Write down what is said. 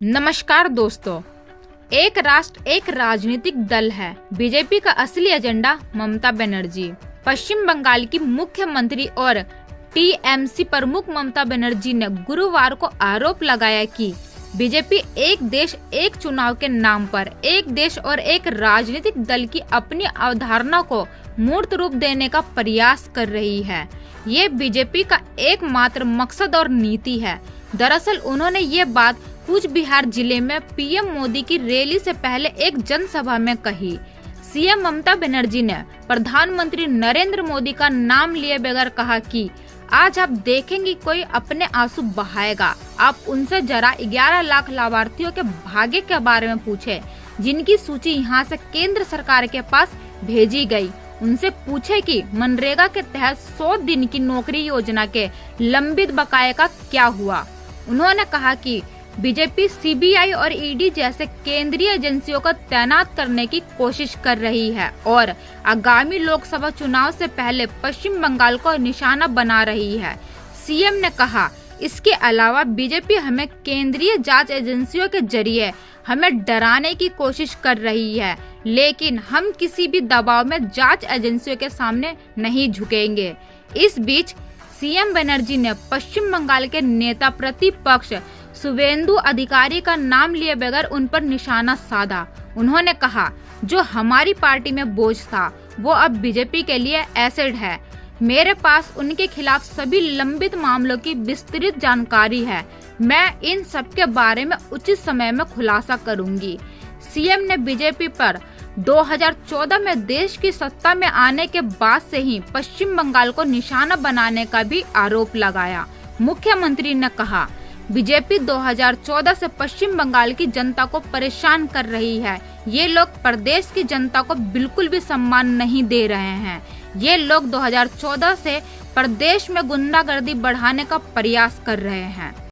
नमस्कार दोस्तों। एक राष्ट्र एक राजनीतिक दल है। बीजेपी का असली एजेंडा ममता बनर्जी। पश्चिम बंगाल की मुख्यमंत्री और टीएमसी प्रमुख ममता बनर्जी ने गुरुवार को आरोप लगाया कि बीजेपी एक देश एक चुनाव के नाम पर एक देश और एक राजनीतिक दल की अपनी अवधारणा को मूर्त रूप देने का प्रयास कर रही है। ये बीजेपी का एकमात्र मकसद और नीति है। दरअसल उन्होंने ये बात कूच बिहार जिले में पीएम मोदी की रैली से पहले एक जनसभा में कही। सीएम ममता बनर्जी ने प्रधानमंत्री नरेंद्र मोदी का नाम लिए बगैर कहा कि आज आप देखेंगे कोई अपने आंसू बहाएगा। आप उनसे जरा 11 लाख लाभार्थियों के भाग्य के बारे में पूछे, जिनकी सूची यहाँ से केंद्र सरकार के पास भेजी गई। उनसे पूछे कि मनरेगा के तहत 100 दिन की नौकरी योजना के लंबित बकाये का क्या हुआ। उन्होंने कहा कि बीजेपी सीबीआई और ईडी जैसे केंद्रीय एजेंसियों को तैनात करने की कोशिश कर रही है और आगामी लोकसभा चुनाव से पहले पश्चिम बंगाल को निशाना बना रही है। सीएम ने कहा, इसके अलावा बीजेपी हमें केंद्रीय जांच एजेंसियों के जरिए हमें डराने की कोशिश कर रही है, लेकिन हम किसी भी दबाव में जांच एजेंसियों के सामने नहीं झुकेंगे। इस बीच सीएम बनर्जी ने पश्चिम बंगाल के नेता प्रतिपक्ष शुवेंदु अधिकारी का नाम लिए बगैर उन पर निशाना साधा। उन्होंने कहा, जो हमारी पार्टी में बोझ था वो अब बीजेपी के लिए एसिड है। मेरे पास उनके खिलाफ सभी लंबित मामलों की विस्तृत जानकारी है। मैं इन सब के बारे में उचित समय में खुलासा करूंगी। सीएम ने बीजेपी पर 2014 में देश की सत्ता में आने के बाद से ही पश्चिम बंगाल को निशाना बनाने का भी आरोप लगाया। मुख्यमंत्री ने कहा, बीजेपी 2014 से पश्चिम बंगाल की जनता को परेशान कर रही है। ये लोग प्रदेश की जनता को बिल्कुल भी सम्मान नहीं दे रहे हैं। ये लोग 2014 से प्रदेश में गुंडागर्दी बढ़ाने का प्रयास कर रहे हैं।